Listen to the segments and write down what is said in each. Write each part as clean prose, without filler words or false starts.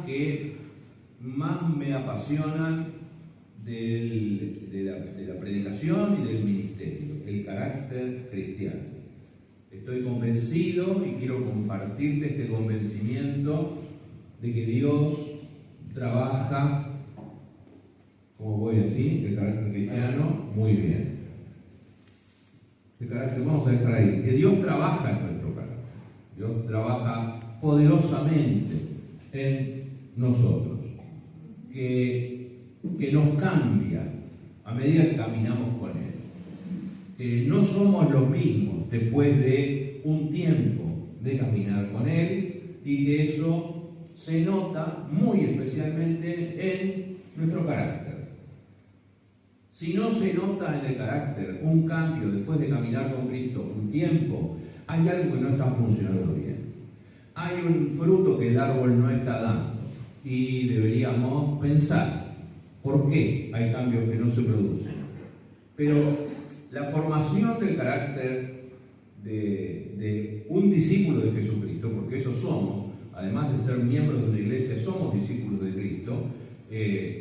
que más me apasionan de la predicación y del ministerio, el carácter cristiano. Estoy convencido y quiero compartirte este convencimiento de que Dios trabaja, como voy así, el carácter cristiano, muy bien. El carácter, vamos a dejar ahí, que Dios trabaja en nuestro carácter. Dios trabaja poderosamente en nosotros, que nos cambia a medida que caminamos con Él. No somos los mismos después de un tiempo de caminar con Él, y que eso se nota muy especialmente en nuestro carácter. Si no se nota en el carácter un cambio después de caminar con Cristo un tiempo, hay algo que no está funcionando bien. Hay un fruto que el árbol no está dando y deberíamos pensar por qué hay cambios que no se producen. Pero la formación del carácter de un discípulo de Jesucristo, porque eso somos, además de ser miembros de una iglesia, somos discípulos de Cristo.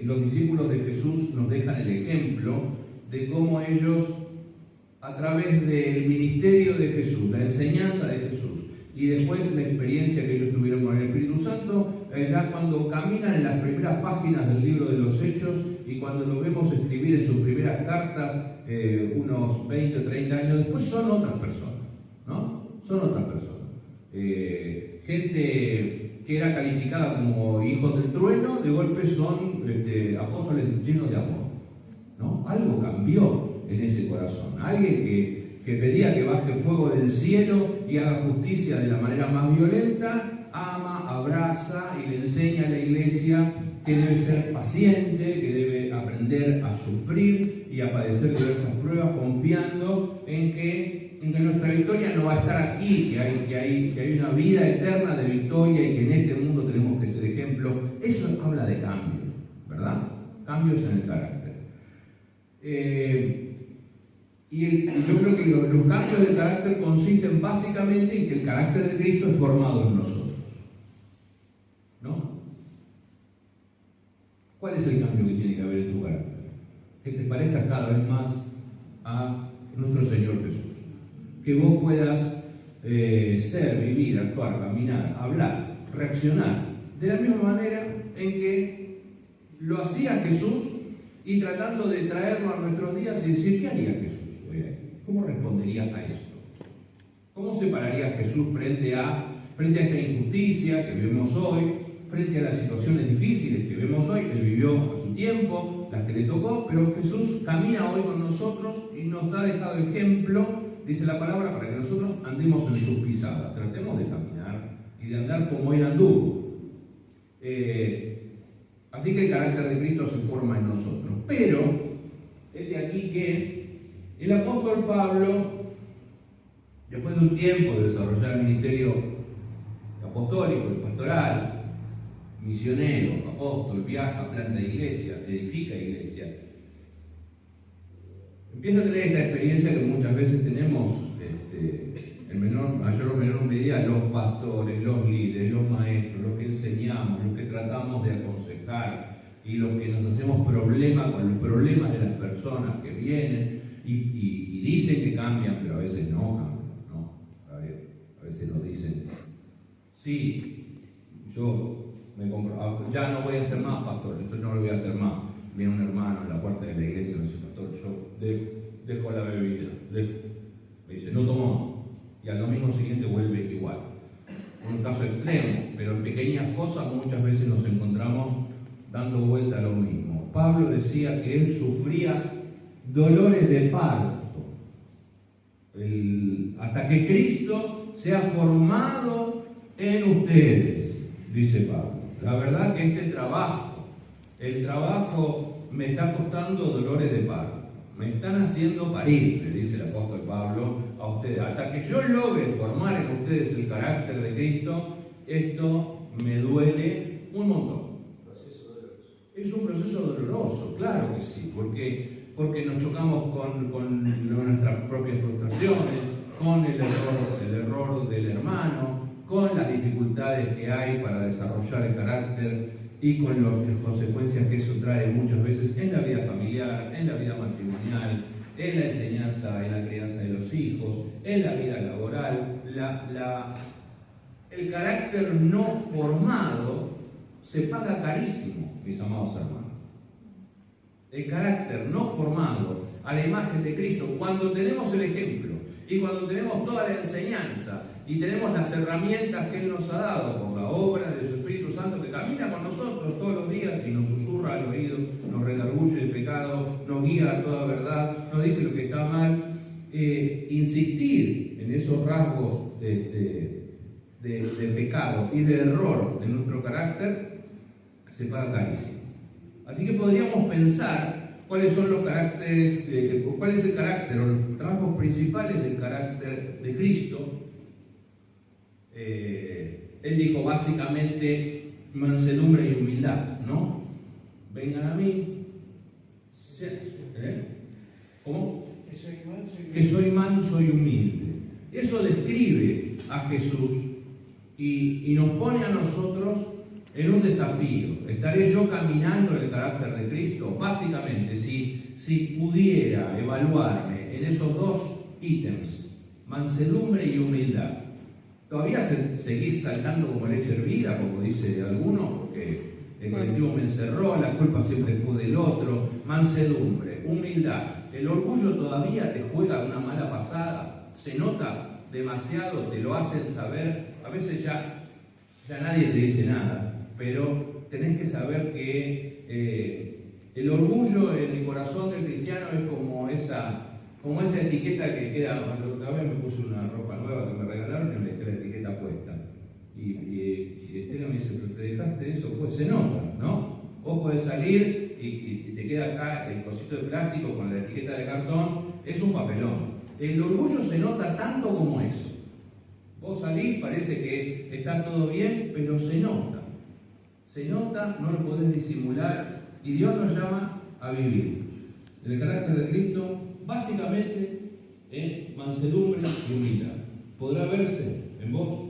Los discípulos de Jesús nos dejan el ejemplo de cómo ellos, a través del ministerio de Jesús, la enseñanza de Jesús, y después la experiencia que ellos tuvieron con el Espíritu Santo, ya cuando caminan en las primeras páginas del libro de los Hechos y cuando lo vemos escribir en sus primeras cartas, unos 20 o 30 años después, son otras personas, ¿no? Son otras personas. Gente que era calificada como hijos del trueno, de golpe son apóstoles llenos de amor, ¿no? Algo cambió en ese corazón. Alguien que pedía que baje fuego del cielo y haga justicia de la manera más violenta, ama, abraza y le enseña a la iglesia que debe ser paciente, que debe aprender a sufrir y a padecer diversas pruebas, confiando en que nuestra victoria no va a estar aquí, que hay una vida eterna de victoria y que en este mundo tenemos que ser ejemplo. Eso habla de cambios, ¿verdad? Cambios en el carácter. Yo creo que los cambios del carácter consisten básicamente en que el carácter de Cristo es formado en nosotros, ¿no? ¿Cuál es el cambio que tiene que haber en tu carácter? Que te parezca cada vez más a nuestro Señor Jesús. Que vos puedas ser, vivir, actuar, caminar, hablar, reaccionar de la misma manera en que lo hacía Jesús, y tratando de traerlo a nuestros días y decir, ¿qué haría Jesús hoy aquí? ¿Cómo respondería a esto? ¿Cómo se pararía Jesús frente a esta injusticia que vivimos hoy, frente a las situaciones difíciles que vemos hoy? Él vivió a su tiempo, las que le tocó, pero Jesús camina hoy con nosotros y nos ha dejado ejemplo, dice la palabra, para que nosotros andemos en sus pisadas. Tratemos de caminar y de andar como Él anduvo. Así que el carácter de Cristo se forma en nosotros. Pero es de aquí que el apóstol Pablo, después de un tiempo de desarrollar el ministerio apostólico, el pastoral, misionero, apóstol, viaja, planta iglesia, edifica iglesia, empieza a tener esta experiencia que muchas veces tenemos, en mayor o menor medida, los pastores, los líderes, los maestros, los que enseñamos, los que tratamos de aconsejar y los que nos hacemos problema con los problemas de las personas que vienen y dicen que cambian, pero a veces no cambian, ¿no? A veces nos dicen, sí, yo ya no voy a hacer más pastor, esto no lo voy a hacer más. Viene un hermano en la puerta de la iglesia y me dice, pastor, yo dejo la bebida, me dice, no tomo, y al domingo siguiente vuelve igual. Un caso extremo, pero en pequeñas cosas muchas veces nos encontramos dando vuelta a lo mismo. Pablo decía que él sufría dolores de parto hasta que Cristo sea formado en ustedes, dice Pablo. La verdad que el trabajo me está costando dolores de parto. Me están haciendo parir, le dice el apóstol Pablo a ustedes. Hasta que yo logre formar en ustedes el carácter de Cristo, esto me duele un montón. Es un proceso doloroso, claro que sí, porque nos chocamos con nuestras propias frustraciones, con el error del hermano, con las dificultades que hay para desarrollar el carácter y con las consecuencias que eso trae muchas veces en la vida familiar, en la vida matrimonial, en la enseñanza, en la crianza de los hijos, en la vida laboral. El carácter no formado se paga carísimo, mis amados hermanos. El carácter no formado a la imagen de Cristo, cuando tenemos el ejemplo y cuando tenemos toda la enseñanza y tenemos las herramientas que Él nos ha dado por la obra de su Espíritu Santo que camina con nosotros todos los días y nos susurra al oído, nos redarguye el pecado, nos guía a toda verdad, nos dice lo que está mal, insistir en esos rasgos de pecado y de error de nuestro carácter se paga carísimo. Así que podríamos pensar cuáles son los caracteres, cuál es el carácter o los rasgos principales del carácter de Cristo. Él dijo básicamente mansedumbre y humildad, ¿no? Vengan a mí. ¿Cómo? Que soy manso y humilde. Eso describe a Jesús y nos pone a nosotros en un desafío. ¿Estaré yo caminando en el carácter de Cristo? Básicamente, si pudiera evaluarme en esos dos ítems, mansedumbre y humildad, ¿todavía seguís saltando como leche hervida, como dice alguno? Porque el colectivo me encerró, la culpa siempre fue del otro. Mansedumbre, humildad. ¿El orgullo todavía te juega una mala pasada? ¿Se nota demasiado? ¿Te lo hacen saber? A veces ya nadie te dice nada, pero tenés que saber que el orgullo en el corazón del cristiano es como esa etiqueta que queda. Otra vez me puse una ropa nueva que me regalaron y me dejé la etiqueta puesta. Y Estela me dice, pero te dejaste eso, pues se nota, ¿no? Vos podés salir y te queda acá el cosito de plástico con la etiqueta de cartón, es un papelón. El orgullo se nota tanto como eso. Vos salís, parece que está todo bien, pero se nota. Se nota, no lo podés disimular, y Dios nos llama a vivir. El carácter de Cristo, básicamente, es mansedumbre y humildad. ¿Podrá verse en vos?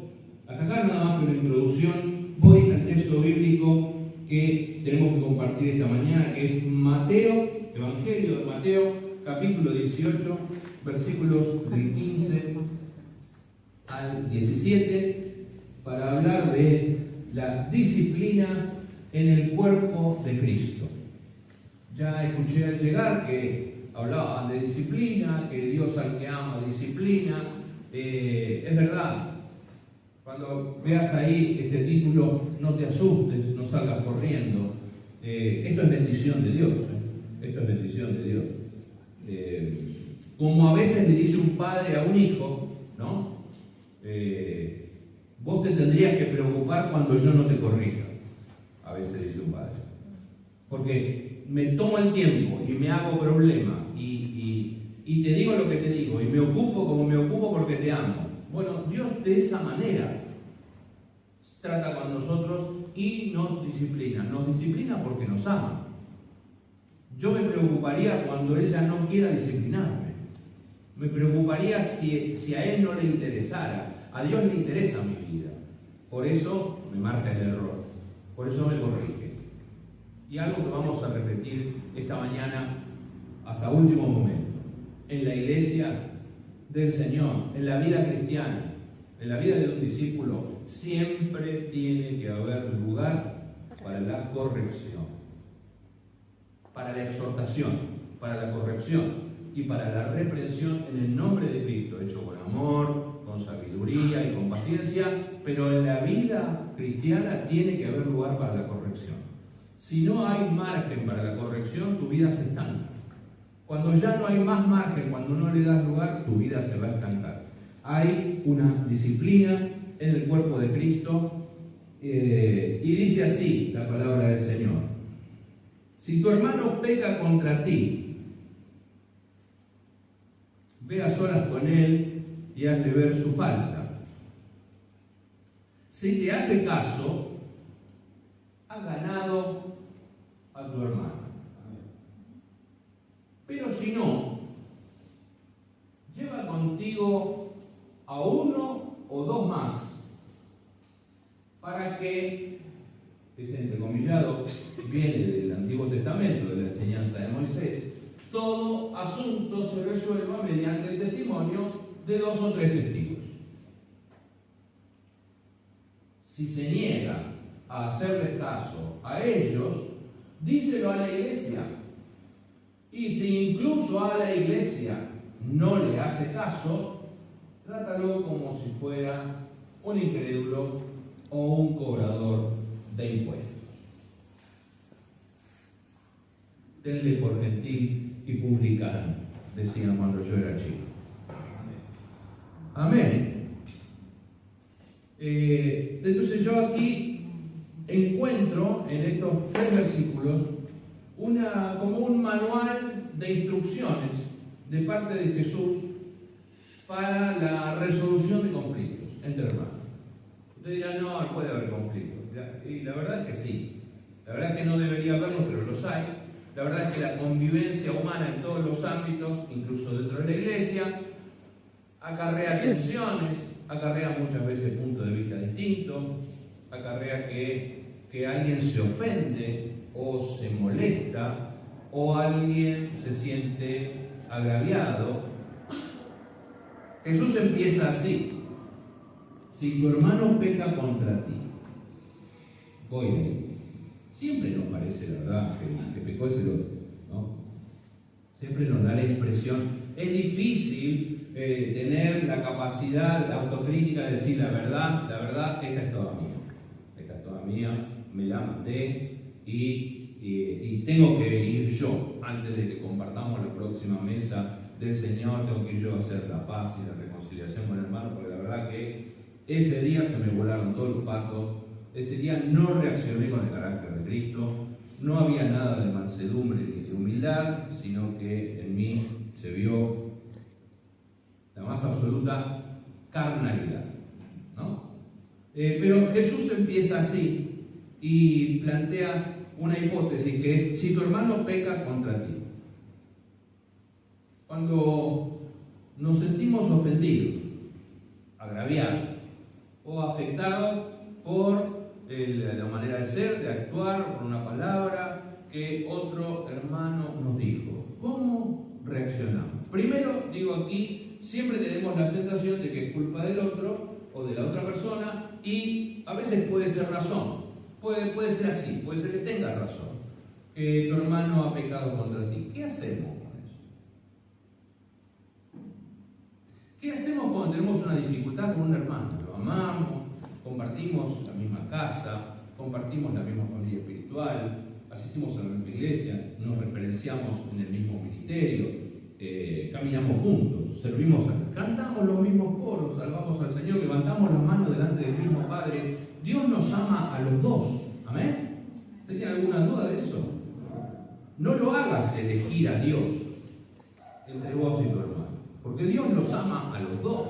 Hasta acá nada más que una introducción. Voy al texto bíblico que tenemos que compartir esta mañana, que es Mateo, Evangelio de Mateo, capítulo 18, versículos del 15 al 17, para hablar de la disciplina en el cuerpo de Cristo. Ya escuché al llegar que hablaban de disciplina, que Dios al que ama disciplina. Es verdad, cuando veas ahí este título, no te asustes, no salgas corriendo. Esto es bendición de Dios. Esto es bendición de Dios. Como a veces le dice un padre a un hijo, ¿no? Vos te tendrías que preocupar cuando yo no te corrija. A veces dice un padre. Porque me tomo el tiempo y me hago problema y te digo lo que te digo y me ocupo como me ocupo porque te amo. Bueno, Dios de esa manera trata con nosotros y nos disciplina. Nos disciplina porque nos ama. Yo me preocuparía cuando ella no quiera disciplinarme. Me preocuparía si a Él no le interesara. A Dios le interesa mi vida. Por eso me marca el error. Por eso me corrige. Y algo que vamos a repetir esta mañana hasta último momento. En la iglesia del Señor, en la vida cristiana, en la vida de un discípulo, siempre tiene que haber lugar para la corrección, para la exhortación, para la corrección y para la reprensión en el nombre de Cristo, hecho con amor, con sabiduría y con paciencia, pero en la vida cristiana tiene que haber lugar para la corrección. Si no hay margen para la corrección, tu vida se estanca. Cuando ya no hay más margen, cuando no le das lugar, tu vida se va a estancar. Hay una disciplina en el cuerpo de Cristo y dice así la palabra del Señor. Si tu hermano peca contra ti, ve a solas con él y hazle ver su falta. Si te hace caso, has ganado a tu hermano. Pero si no, lleva contigo a uno o dos más, para que, ese entrecomillado viene del Antiguo Testamento, de la enseñanza de Moisés, todo asunto se resuelva mediante el testimonio de 2 o 3 testigos. Si se niega a hacerles caso a ellos, díselo a la iglesia. Y si incluso a la iglesia no le hace caso, trátalo como si fuera un incrédulo o un cobrador de impuestos. Tenle por gentil y publicano, decían cuando yo era chico. Amén. Entonces yo aquí encuentro en estos 3 versículos como un manual de instrucciones de parte de Jesús para la resolución de conflictos entre hermanos. Usted dirá, no puede haber conflictos. Y la verdad es que sí. La verdad es que no debería haberlos, pero los hay. La verdad es que la convivencia humana en todos los ámbitos, incluso dentro de la iglesia, acarrea tensiones, acarrea muchas veces puntos de vista distintos, acarrea que alguien se ofende o se molesta o alguien se siente agraviado. Jesús empieza así: si tu hermano peca contra ti, voy a ir. Siempre nos parece, la verdad, que pecó ese otro, ¿no? Siempre nos da la impresión. Es difícil tener la capacidad, la autocrítica de decir la verdad, esta es toda mía. Esta es toda mía, me la mandé y tengo que ir yo. Antes de que compartamos la próxima mesa del Señor, tengo que ir yo a hacer la paz y la reconciliación con el hermano, porque la verdad que ese día se me volaron todos los patos. Ese día no reaccioné con el carácter de Cristo, no había nada de mansedumbre ni de humildad, sino que en mí se vio la más absoluta carnalidad, ¿no? Pero Jesús empieza así y plantea una hipótesis que es: si tu hermano peca contra ti. Cuando nos sentimos ofendidos, agraviados o afectados por la manera de ser, de actuar, por una palabra que otro hermano nos dijo, ¿cómo reaccionamos? Primero, digo aquí, siempre tenemos la sensación de que es culpa del otro o de la otra persona, y a veces puede ser razón, puede ser así, puede ser que tengas razón, que tu hermano ha pecado contra ti. ¿Qué hacemos con eso? ¿Qué hacemos cuando tenemos una dificultad con un hermano? Lo amamos, compartimos la misma casa, compartimos la misma familia espiritual, asistimos a la misma iglesia, nos referenciamos en el mismo ministerio, caminamos juntos, servimos, cantamos los mismos coros, alabamos al Señor, levantamos las manos delante del mismo Padre. Dios nos ama a los dos. ¿Amén? ¿Tiene alguna duda de eso? No lo hagas elegir a Dios entre vos y tu hermano, porque Dios los ama a los dos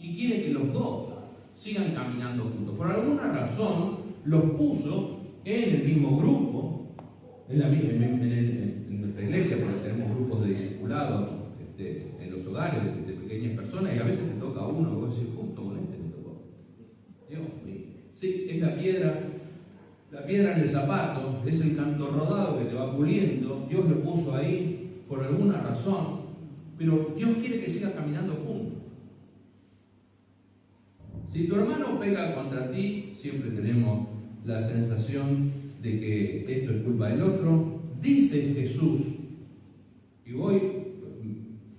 y quiere que los dos sigan caminando juntos. Por alguna razón los puso en el mismo grupo, en nuestra iglesia, porque tenemos grupos de discipulado en los hogares de pequeñas personas, y a veces te toca a uno, vos decís, justo con este me tocó. Dios mío. Sí, es la piedra en el zapato, es el canto rodado que te va puliendo. Dios lo puso ahí por alguna razón, pero Dios quiere que sigas caminando juntos. Si tu hermano peca contra ti, siempre tenemos la sensación de que esto es culpa del otro. Dice Jesús, y voy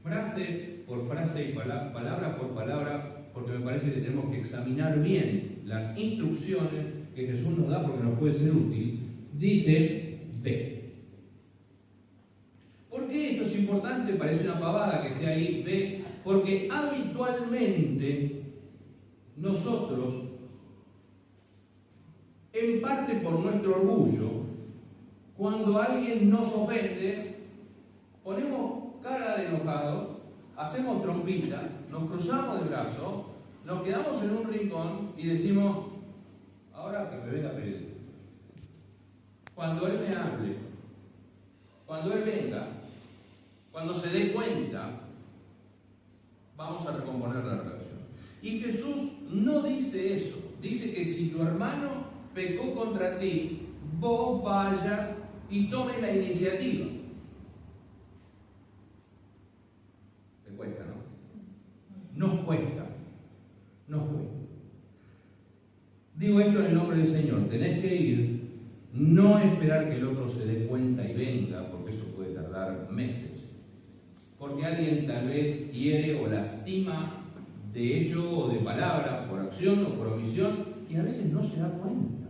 frase por frase y palabra por palabra, porque me parece que tenemos que examinar bien las instrucciones que Jesús nos da, porque nos puede ser útil. Dice, ve. ¿Por qué esto es importante? Parece una pavada que esté ahí, ve, porque habitualmente nosotros, en parte por nuestro orgullo, cuando alguien nos ofende, ponemos cara de enojado, hacemos trompita, nos cruzamos de brazos, nos quedamos en un rincón y decimos, ahora que me venga a pedir. Cuando Él me hable, cuando Él venga, cuando se dé cuenta, vamos a recomponer la relación. Y Jesús no dice eso. dice que si tu hermano pecó contra ti, vos vayas y tomes la iniciativa. Te cuesta, ¿no? Nos cuesta. Digo esto en el nombre del Señor. Tenés que ir, no esperar que el otro se dé cuenta y venga, porque eso puede tardar meses. Porque alguien tal vez hiere o lastima de hecho o de palabra, por acción o por omisión, y a veces no se da cuenta.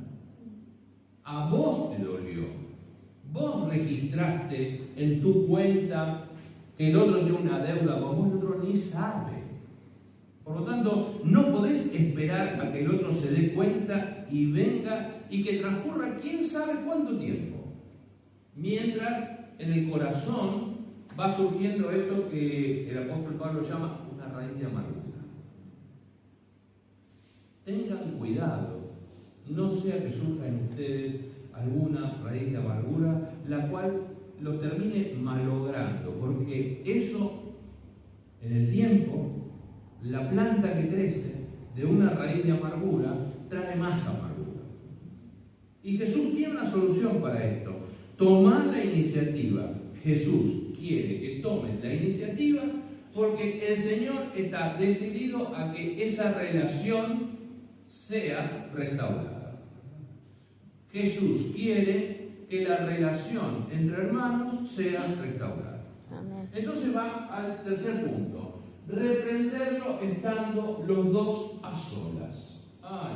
A vos te dolió. Vos registraste en tu cuenta que el otro tiene una deuda con vos, el otro ni sabe. Por lo tanto, no podés esperar a que el otro se dé cuenta y venga y que transcurra quién sabe cuánto tiempo. Mientras en el corazón va surgiendo eso que el apóstol Pablo llama una raíz de amargura. Tengan cuidado, no sea que surja en ustedes alguna raíz de amargura, la cual los termine malogrando, porque eso, en el tiempo, la planta que crece de una raíz de amargura trae más amargura. Y Jesús tiene una solución para esto. Tomar la iniciativa. Jesús quiere que tomes la iniciativa porque el Señor está decidido a que esa relación sea restaurada. Jesús quiere que la relación entre hermanos sea restaurada. Amén. Entonces va al tercer punto. Reprenderlo estando los dos a solas. Ay.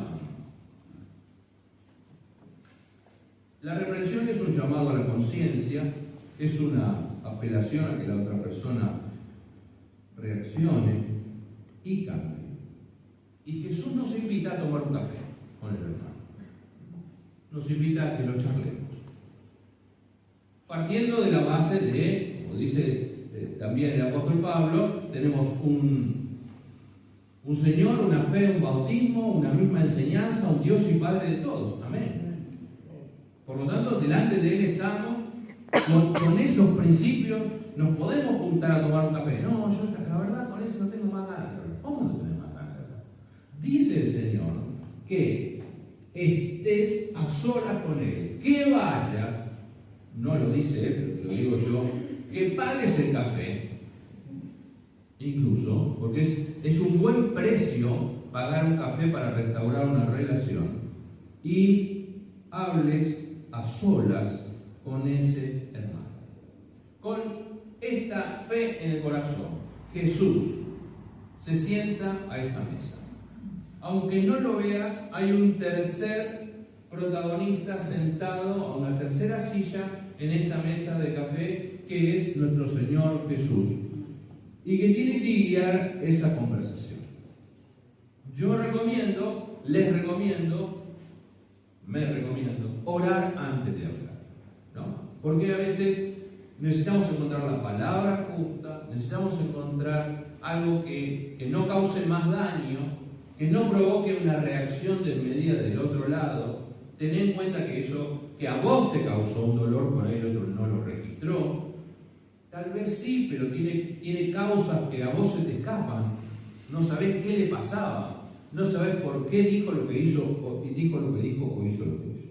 La reprensión es un llamado a la conciencia, es una apelación a que la otra persona reaccione y cambie. Y Jesús nos invita a tomar un café con el hermano. Nos invita a que lo charlemos. Partiendo de la base de, como dice también el apóstol Pablo, tenemos un Señor, una fe, un bautismo, una misma enseñanza, un Dios y Padre de todos. Amén. Por lo tanto, delante de Él estamos, con esos principios nos podemos juntar a tomar un café. No, yo la verdad con eso no tengo más ganas. ¿Cómo no tenés más ganas? Dice el Señor que estés a solas con Él, que vayas, no lo dice Él, pero lo digo yo, que pagues el café, incluso, porque es un buen precio pagar un café para restaurar una relación, y hables a solas con ese hermano. Con esta fe en el corazón, Jesús se sienta a esa mesa. Aunque no lo veas, hay un tercer protagonista sentado a una tercera silla en esa mesa de café, que es nuestro Señor Jesús, y que tiene que guiar esa conversación. Yo les recomiendo, me recomiendo orar antes de hablar, ¿no? Porque a veces necesitamos encontrar la palabra justa, necesitamos encontrar algo que no cause más daño, que no provoque una reacción desmedida del otro lado. Ten en cuenta que eso que a vos te causó un dolor, por ahí el otro no lo registró. Tal vez sí, pero tiene causas que a vos se te escapan. No sabés qué le pasaba, no sabés por qué dijo lo que hizo, o dijo lo que dijo o hizo lo que hizo.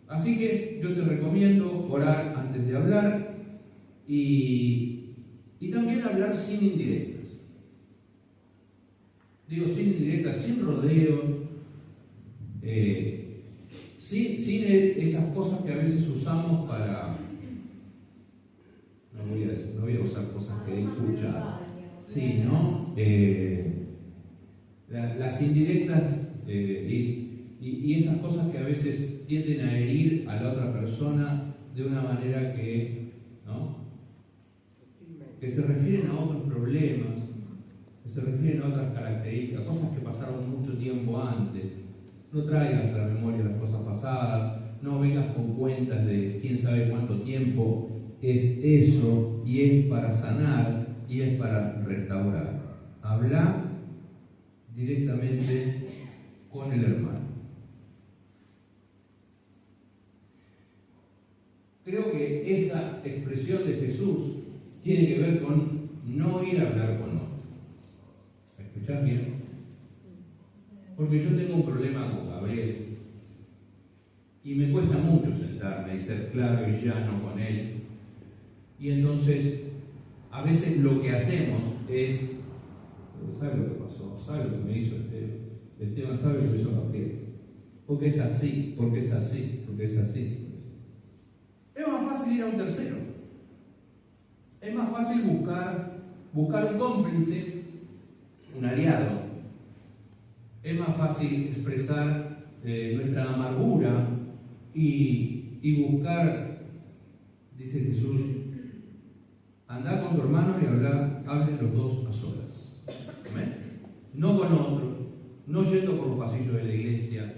Así que yo te recomiendo orar antes de hablar y también hablar sin indirectas. Digo sin indirectas, sin rodeos, sin esas cosas que a veces usamos para... No voy a usar cosas que he escuchado. Sí, ¿no? Las indirectas y esas cosas que a veces tienden a herir a la otra persona de una manera que, ¿no? Que se refieren a otros problemas, que se refieren a otras características, cosas que pasaron mucho tiempo antes. No traigas a la memoria las cosas pasadas, no vengas con cuentas de quién sabe cuánto tiempo es eso, y es para sanar y es para restaurar. Habla directamente con el hermano. Creo que esa expresión de Jesús tiene que ver con no ir a hablar con otro. ¿Me escuchás bien? Porque yo tengo un problema con Gabriel y me cuesta mucho sentarme y ser claro y llano con él. Y entonces, a veces lo que hacemos es, ¿sabe lo que pasó? ¿Sabe lo que me hizo Esteban? ¿Sabe lo que hizo Gabriel? Porque es así, porque es así, porque es así. Es más fácil ir a un tercero. Es más fácil buscar un cómplice, un aliado. Es más fácil expresar nuestra amargura y buscar, dice Jesús, andá con tu hermano y hablen los dos a solas. ¿Amén? No con otros, no yendo por los pasillos de la iglesia,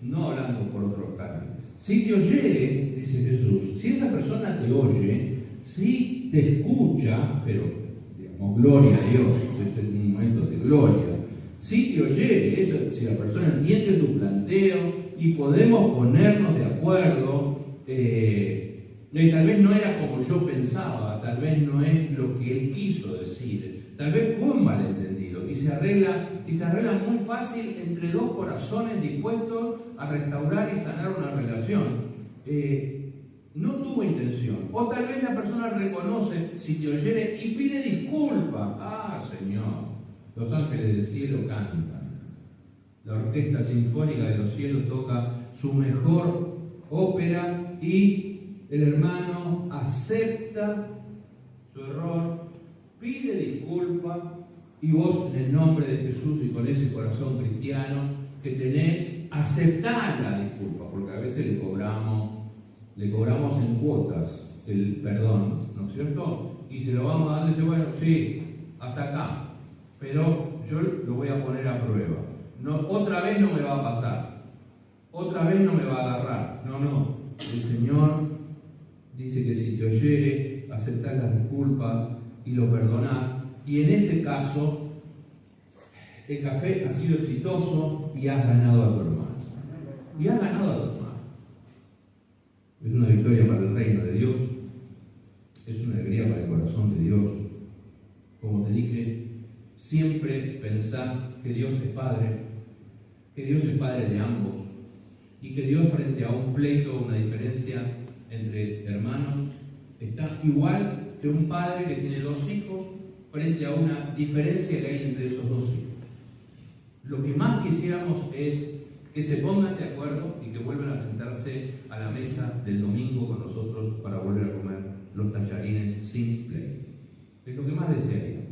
no hablando por otros canales. Si te oyere, dice Jesús, si esa persona te oye, si te escucha, pero digamos, gloria a Dios, este es un momento de gloria. Si te oyere, si la persona entiende tu planteo y podemos ponernos de acuerdo, tal vez no era como yo pensaba, tal vez no es lo que él quiso decir, tal vez fue un malentendido y se arregla muy fácil entre dos corazones dispuestos a restaurar y sanar una relación. No tuvo intención, o tal vez la persona reconoce, si te oyere, y pide disculpas. Ah, Señor, los ángeles del cielo cantan, la orquesta sinfónica de los cielos toca su mejor ópera y el hermano acepta su error, pide disculpas y vos en el nombre de Jesús y con ese corazón cristiano que tenés, aceptá la disculpa, porque a veces le cobramos en cuotas el perdón, ¿no es cierto? Y se lo vamos a dar y dice, bueno, sí, hasta acá, pero yo lo voy a poner a prueba. No, otra vez no me va a pasar, otra vez no me va a agarrar. No, el Señor dice que si te oyere, aceptás las disculpas y lo perdonás. Y en ese caso, el café ha sido exitoso y has ganado a tu hermano. Y has ganado a tu hermano. Es una victoria para el reino de Dios. Es una alegría para el corazón de Dios. Como te dije, siempre pensá que Dios es Padre de ambos, y que Dios frente a un pleito, una diferencia entre hermanos, está igual que un padre que tiene dos hijos frente a una diferencia que hay entre esos dos hijos. Lo que más quisiéramos es que se pongan de acuerdo y que vuelvan a sentarse a la mesa del domingo con nosotros para volver a comer los tallarines sin pleito. Es lo que más desearía.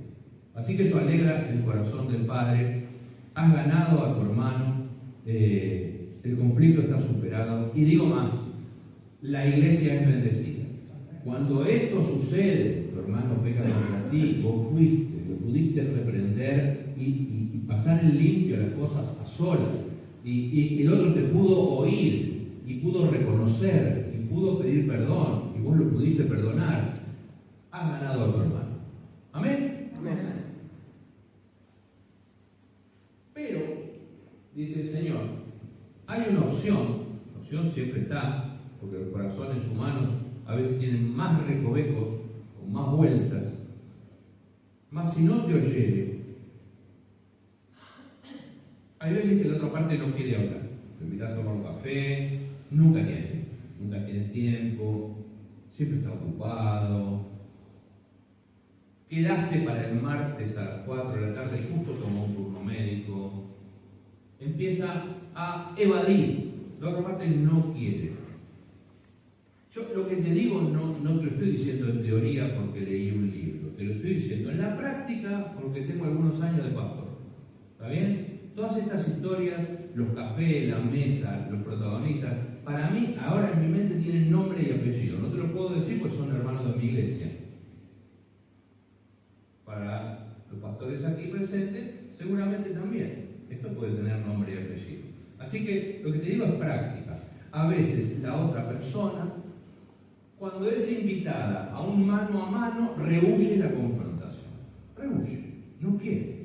Así que eso alegra el corazón del Padre. Has ganado a tu hermano, el conflicto está superado, y digo más, la iglesia es bendecida. Cuando esto sucede, tu hermano peca contra ti, vos fuiste, lo pudiste reprender y pasar en limpio las cosas a solas, y el otro te pudo oír y pudo reconocer y pudo pedir perdón y vos lo pudiste perdonar, has ganado a tu hermano. ¿Amén? Amén. Pero, dice el Señor, hay una opción. La opción siempre está, porque los corazones humanos a veces tienen más recovecos o más vueltas. Mas si no te oyere, hay veces que la otra parte no quiere hablar. Te invitas a tomar un café, nunca tiene tiempo, siempre está ocupado. Quedaste para el martes a las 4 de la tarde, justo tomó un turno médico. Empieza a evadir. La otra parte no quiere. Yo lo que te digo no te lo estoy diciendo en teoría porque leí un libro. Te lo estoy diciendo en la práctica porque tengo algunos años de pastor. ¿Está bien? Todas estas historias, los cafés, la mesa, los protagonistas, para mí ahora en mi mente tienen nombre y apellido. No te lo puedo decir porque son hermanos de mi iglesia. Para los pastores aquí presentes, seguramente también. Esto puede tener nombre y apellido. Así que lo que te digo es práctica. A veces la otra persona, cuando es invitada a un mano a mano, rehúye la confrontación. Rehúye, no quiere.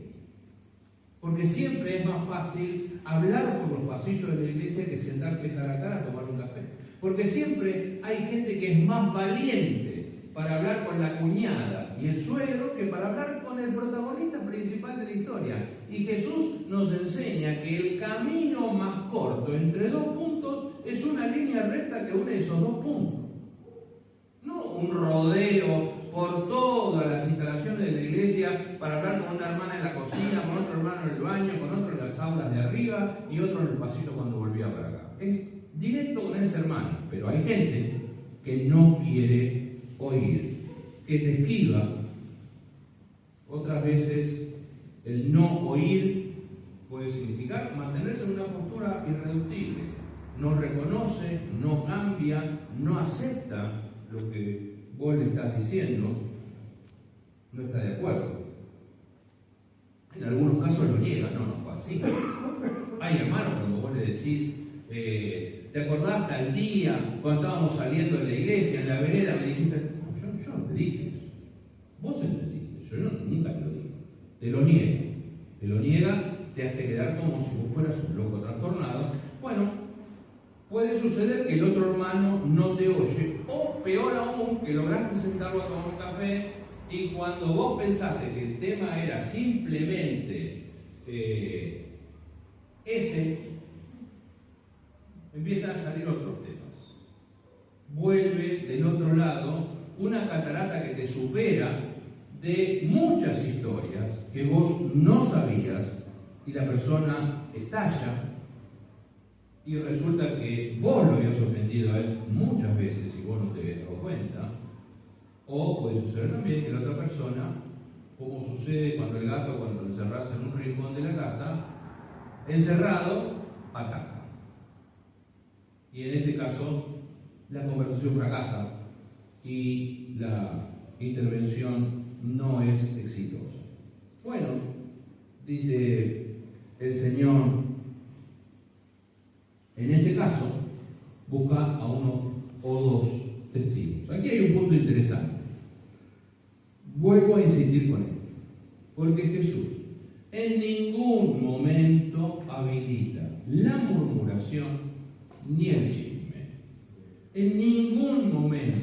Porque siempre es más fácil hablar por los pasillos de la iglesia que sentarse cara a cara a tomar un café. Porque siempre hay gente que es más valiente para hablar con la cuñada y el suegro que para hablar con el protagonista principal de la historia. Y Jesús nos enseña que el camino más corto entre dos puntos es una línea recta que une esos dos puntos. No un rodeo por todas las instalaciones de la iglesia para hablar con una hermana en la cocina, con otro hermano en el baño, con otro en las aulas de arriba y otro en el pasillo cuando volvía para acá. Es directo con ese hermano, pero hay gente que no quiere oír, que te esquiva. Otras veces el no oír puede significar mantenerse en una postura irreductible. No reconoce, no cambia, no acepta lo que vos le estás diciendo, no está de acuerdo. En algunos casos lo niega, no fue así. Hay hermanos cuando vos le decís, ¿te acordás tal día cuando estábamos saliendo de la iglesia, en la vereda, me dijiste? No, yo no te dije eso. Vos entendiste, yo nunca te lo digo. Te lo niega, te hace quedar como si vos fueras un loco trastornado. Bueno, puede suceder que el otro hermano no te oye, o peor aún, que lograste sentarlo a tomar un café y cuando vos pensaste que el tema era simplemente ese, empiezan a salir otros temas. Vuelve del otro lado una catarata que te supera de muchas historias que vos no sabías y la persona estalla y resulta que vos lo habías ofendido a él muchas veces y vos no te habías dado cuenta. O puede suceder también que la otra persona, como sucede cuando el gato, cuando lo encerrás en un rincón de la casa, encerrado, ataca. Y en ese caso, la conversación fracasa y la intervención no es exitosa. Bueno, dice el Señor, en ese caso, busca a uno o dos testigos. Aquí hay un punto interesante. Vuelvo a insistir con él, porque Jesús en ningún momento habilita la murmuración ni el chisme. En ningún momento.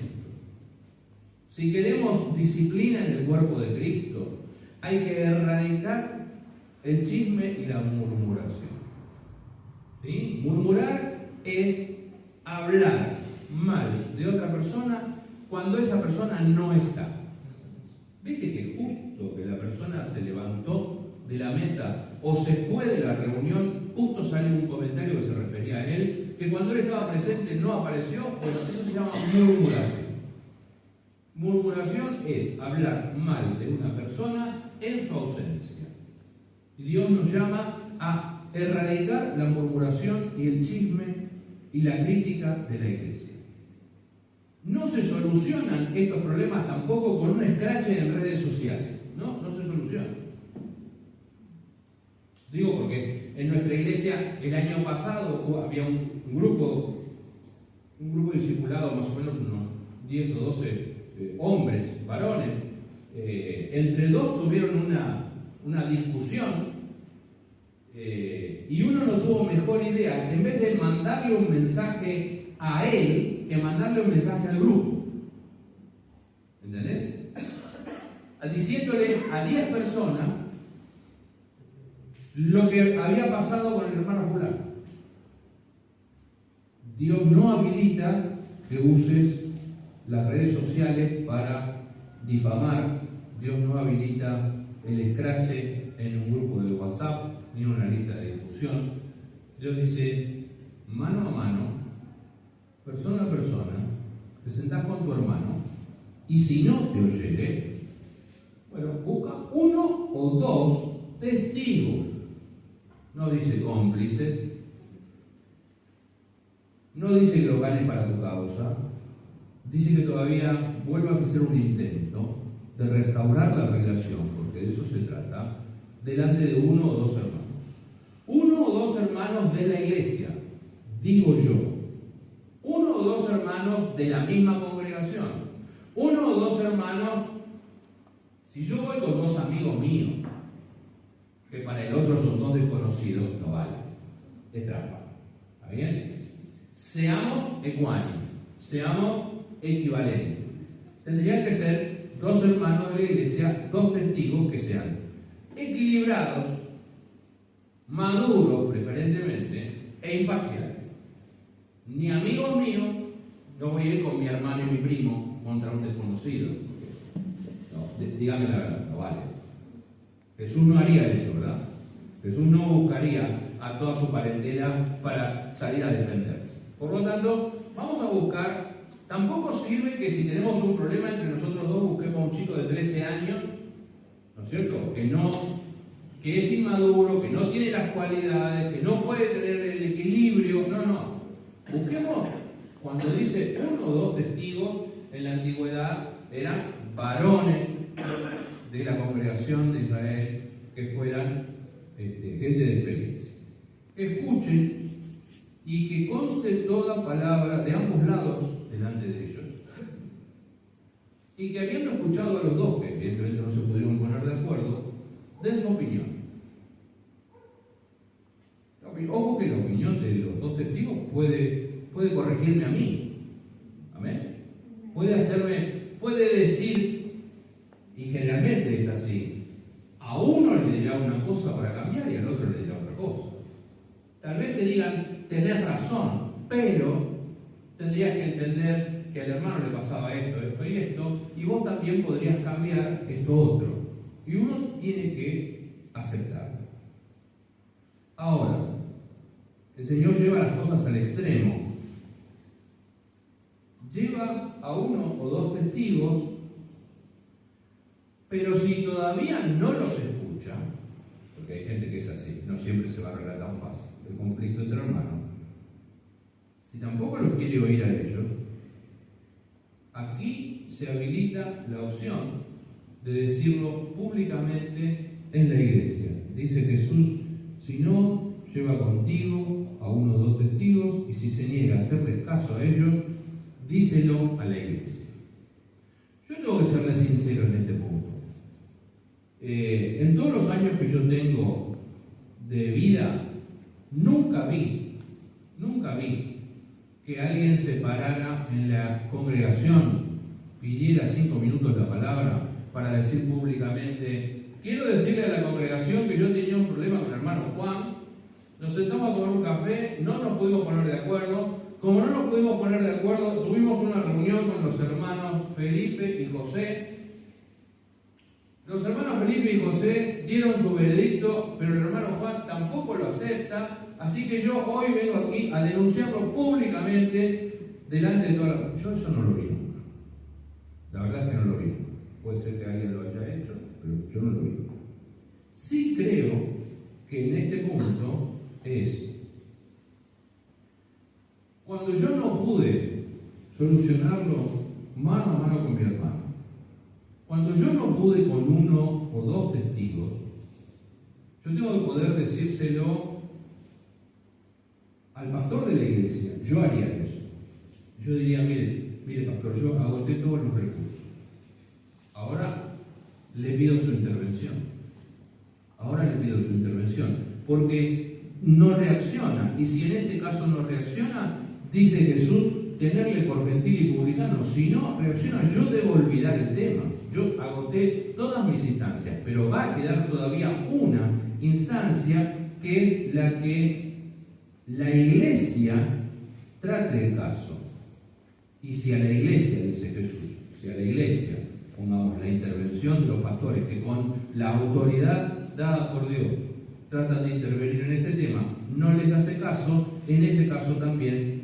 Si queremos disciplina en el cuerpo de Cristo, hay que erradicar el chisme y la murmuración. ¿Sí? Murmurar es hablar mal de otra persona cuando esa persona no está. ¿Viste que justo que la persona se levantó de la mesa o se fue de la reunión, justo sale un comentario que se refería a él, que cuando él estaba presente no apareció? Bueno, eso se llama murmuración. Murmuración es hablar mal de una persona en su ausencia. Y Dios nos llama a erradicar la murmuración y el chisme y la crítica de la iglesia. No se solucionan estos problemas tampoco con un escrache en redes sociales. No se solucionan. Digo porque en nuestra iglesia el año pasado había un grupo discipulado, más o menos unos 10 o 12 hombres, varones. Entre dos tuvieron una discusión y uno no tuvo mejor idea, en vez de mandarle un mensaje a él, que mandarle un mensaje al grupo. ¿Entendés? Diciéndole a 10 personas lo que había pasado con el hermano fulano. Dios no habilita que uses las redes sociales para difamar. Dios no habilita el escrache en un grupo de WhatsApp ni una lista de difusión. Dios dice, mano a mano, persona a persona, te sentás con tu hermano y si no te oyere, bueno, busca uno o dos testigos. No dice cómplices, no dice que lo ganes para tu causa, dice que todavía vuelvas a hacer un intento de restaurar la relación, porque de eso se trata, delante de uno o dos hermanos. Uno o dos hermanos de la iglesia, digo yo. Uno o dos hermanos de la misma congregación. Uno o dos hermanos, si yo voy con dos amigos míos, que para el otro son dos desconocidos, no vale. Es trampa. ¿Está bien? Seamos ecuánimes, seamos equivalentes. Tendrían que ser dos hermanos de la iglesia, dos testigos que sean equilibrados maduros preferentemente e imparciales. Ni amigos míos, no voy a ir con mi hermano y mi primo contra un desconocido. No, dígame la verdad, no vale. Jesús no haría eso, ¿verdad? Jesús no buscaría a toda su parentela para salir a defenderse. Por lo tanto, vamos a buscar, tampoco sirve que si tenemos un problema entre nosotros dos busquemos a un chico de 13 años, ¿no es cierto? Que es inmaduro, que no tiene las cualidades, que no puede tener el equilibrio. No. Busquemos, cuando dice uno o dos testigos, en la antigüedad eran varones de la congregación de Israel, que fueran gente de experiencia. Que escuchen y que conste toda palabra de ambos lados delante de ellos. Y que habiendo escuchado a los dos, que evidentemente no se pudieron poner de acuerdo, den su opinión. Ojo que la opinión de los dos testigos puede corregirme a mí. Amén. Puede decir, y generalmente es así, a uno le dirá una cosa para cambiar y al otro le dirá otra cosa. Tal vez te digan, tenés razón, pero tendrías que entender que al hermano le pasaba esto y esto, y vos también podrías cambiar esto otro. Y uno tiene que aceptarlo. Ahora, el Señor lleva las cosas al extremo. Lleva a uno o dos testigos, pero si todavía no los escucha, porque hay gente que es así, no siempre se va a arreglar tan fácil el conflicto entre hermanos, si tampoco los quiere oír a ellos, aquí se habilita la opción de decirlo públicamente en la iglesia. Dice Jesús, si no lleva contigo a uno o dos testigos, y si se niega a hacerles caso a ellos, díselo a la iglesia. Yo tengo que serle sincero en este punto. En todos los años que yo tengo de vida, nunca vi que alguien se parara en la congregación, pidiera 5 minutos la palabra para decir públicamente, quiero decirle a la congregación que yo tenía un problema con el hermano Juan, nos sentamos a tomar un café, no nos pudimos poner de acuerdo, como no nos pudimos poner de acuerdo, tuvimos una reunión con los hermanos Felipe y José. Los hermanos Felipe y José dieron su veredicto, pero el hermano Juan tampoco lo acepta, así que yo hoy vengo aquí a denunciarlo públicamente delante de toda la... Yo eso no lo vi nunca. La verdad es que no lo vi. Puede ser que alguien lo haya hecho, pero yo no lo vi. Sí creo que en este punto es cuando yo no pude solucionarlo mano a mano con mi hermano, cuando yo no pude con uno o dos testigos, yo tengo que poder decírselo al pastor de la iglesia. Yo haría eso. Yo diría, mire pastor, yo agoté todos los recursos. Ahora le pido su intervención. Porque no reacciona. Y si en este caso no reacciona, dice Jesús, tenerle por gentil y publicano. Si no reacciona, yo debo olvidar el tema. Yo agoté todas mis instancias, pero va a quedar todavía una instancia que es la que la iglesia trate el caso. Y si a la iglesia, dice Jesús, si a la iglesia, pongamos la intervención de los pastores que con la autoridad dada por Dios tratan de intervenir en este tema, no les hace caso, en ese caso también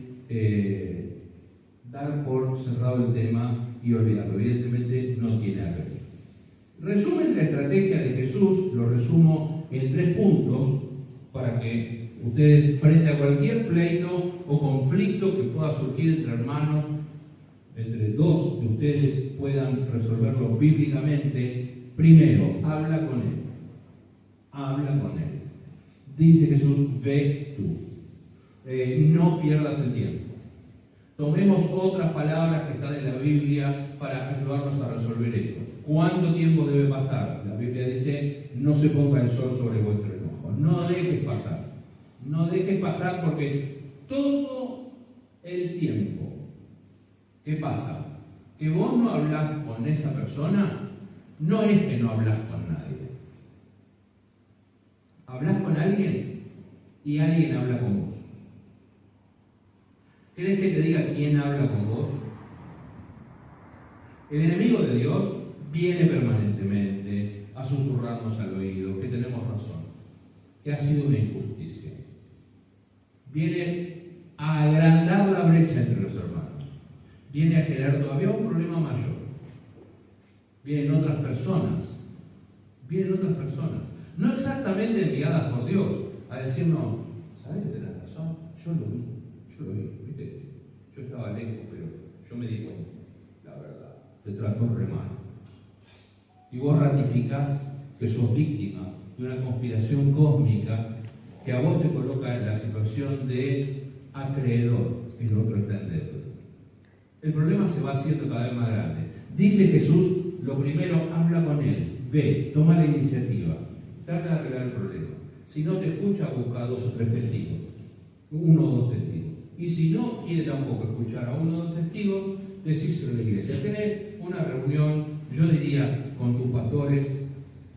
dar por cerrado el tema y olvidarlo. Evidentemente no tiene arreglo. Resumen la estrategia de Jesús, lo resumo en 3 puntos para que ustedes, frente a cualquier pleito o conflicto que pueda surgir entre hermanos, entre dos de ustedes, puedan resolverlo bíblicamente. Primero, habla con él. Dice Jesús, ve tú. No pierdas el tiempo. Tomemos otras palabras que están en la Biblia para ayudarnos a resolver esto. ¿Cuánto tiempo debe pasar? La Biblia dice, no se ponga el sol sobre vuestro enojo. No dejes pasar. No dejes pasar, porque todo el tiempo que pasa, que vos no hablas con esa persona, no es que no hablas con nadie. Hablas con alguien y alguien habla con vos. ¿Querés que te diga quién habla con vos? El enemigo de Dios viene permanentemente a susurrarnos al oído que tenemos razón, que ha sido una injusticia. Viene a agrandar la brecha entre los hermanos. Viene a generar todavía un problema mayor. Vienen otras personas. No exactamente enviadas por Dios a decirnos, ¿sabes que tenés razón? Yo lo vi, ¿viste? Yo estaba lejos, pero yo me di cuenta, la verdad, te trató re mal. Y vos ratificás que sos víctima de una conspiración cósmica que a vos te coloca en la situación de acreedor, y el otro está en deuda. El problema se va haciendo cada vez más grande. Dice Jesús, lo primero, habla con él, ve, toma la iniciativa, trata de arreglar el problema. Si no te escucha, busca 2 o 3 testigos, 1 o 2 testigos. Y si no quiere tampoco escuchar a 1 o 2 testigos, decíselo a la iglesia. Tener una reunión, yo diría, con tus pastores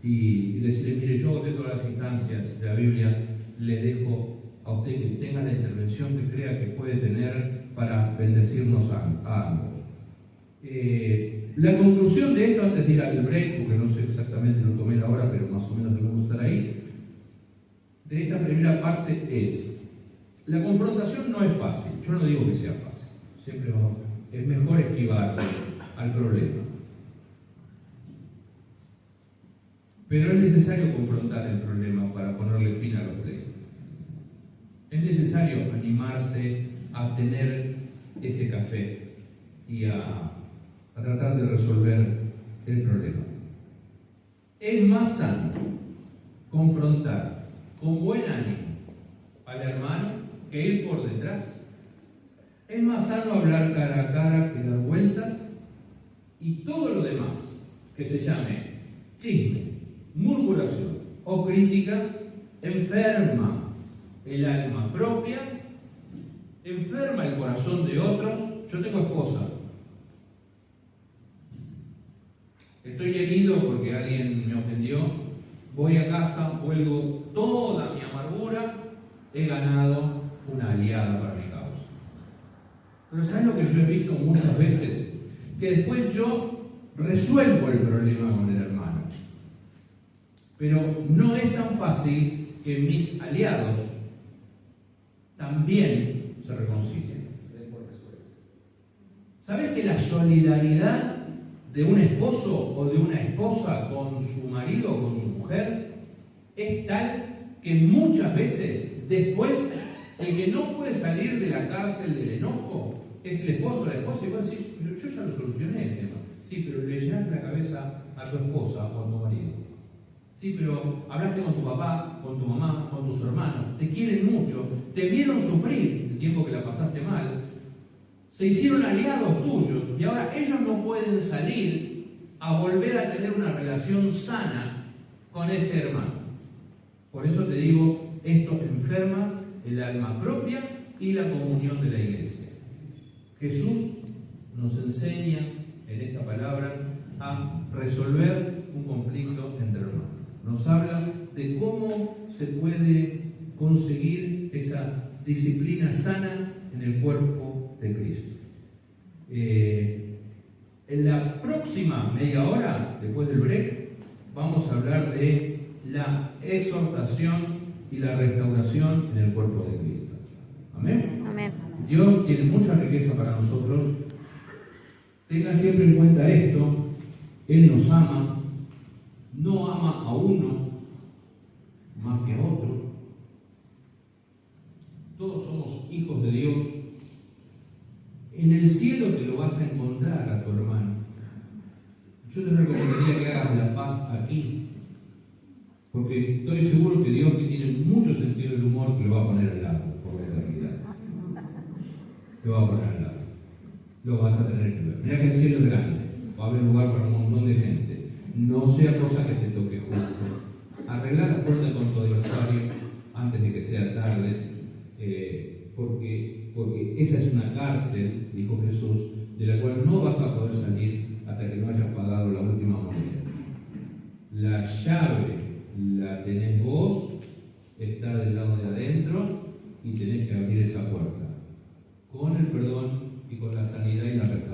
y decirle, mire, yo de todas las instancias de la Biblia le dejo a usted que tenga la intervención que crea que puede tener para bendecirnos a ambos. La conclusión de esto, antes de ir al break, porque no sé exactamente, lo tomé la hora, pero más o menos debemos estar ahí, de esta primera parte es, la confrontación no es fácil, yo no digo que sea fácil, siempre es mejor esquivar al problema. Pero es necesario confrontar el problema para ponerle fin a los pleitos. Es necesario animarse a tener ese café y a tratar de resolver el problema. Es más sano confrontar con buen ánimo al hermano que ir por detrás. Es más sano hablar cara a cara que dar vueltas, y todo lo demás que se llame chisme, murmuración o crítica enferma el alma propia, enferma el corazón de otros. Yo tengo esposa. Estoy herido porque alguien me ofendió. Voy a casa, vuelvo toda mi amargura. He ganado una aliada para mi causa. Pero ¿sabes lo que yo he visto muchas veces? Que después yo resuelvo el problema con el hermano. Pero no es tan fácil que mis aliados también se reconcilien. ¿Sabes que la solidaridad de un esposo o de una esposa con su marido o con su mujer es tal que muchas veces después el que no puede salir de la cárcel del enojo es el esposo o la esposa, y va a decir, pero yo ya lo solucioné el tema. Sí, pero le llenas la cabeza a tu esposa o a tu marido. Sí, pero hablaste con tu papá, con tu mamá, con tus hermanos, te quieren mucho, te vieron sufrir el tiempo que la pasaste mal, se hicieron aliados tuyos y ahora ellos no pueden salir a volver a tener una relación sana con ese hermano. Por eso te digo, esto enferma el alma propia y la comunión de la iglesia. Jesús nos enseña en esta palabra a resolver un conflicto entre hermanos. Nos habla de cómo se puede conseguir esa disciplina sana en el cuerpo de Cristo. En la próxima media hora, después del break, vamos a hablar de la exhortación y la restauración en el cuerpo de Cristo. ¿Amén? Amén. Dios tiene mucha riqueza para nosotros. Tenga siempre en cuenta esto: Él nos ama, no ama a uno más que a otro. Todos somos hijos de Dios. En el cielo te lo vas a encontrar a tu hermano. Yo te recomendaría que hagas la paz aquí, porque estoy seguro que Dios, que tiene mucho sentido del humor, te lo va a poner al lado por la eternidad. Te va a poner al lado. Lo vas a tener que ver. Mira que el cielo es grande, va a haber lugar para un montón de gente. No sea cosa que te toque justo. Arreglar la puerta con tu adversario antes de que sea tarde, porque esa es una cárcel, dijo Jesús, de la cual no vas a poder salir hasta que no hayas pagado la última moneda. La llave la tenés vos, está del lado de adentro, y tenés que abrir esa puerta con el perdón y con la sanidad y la restauración.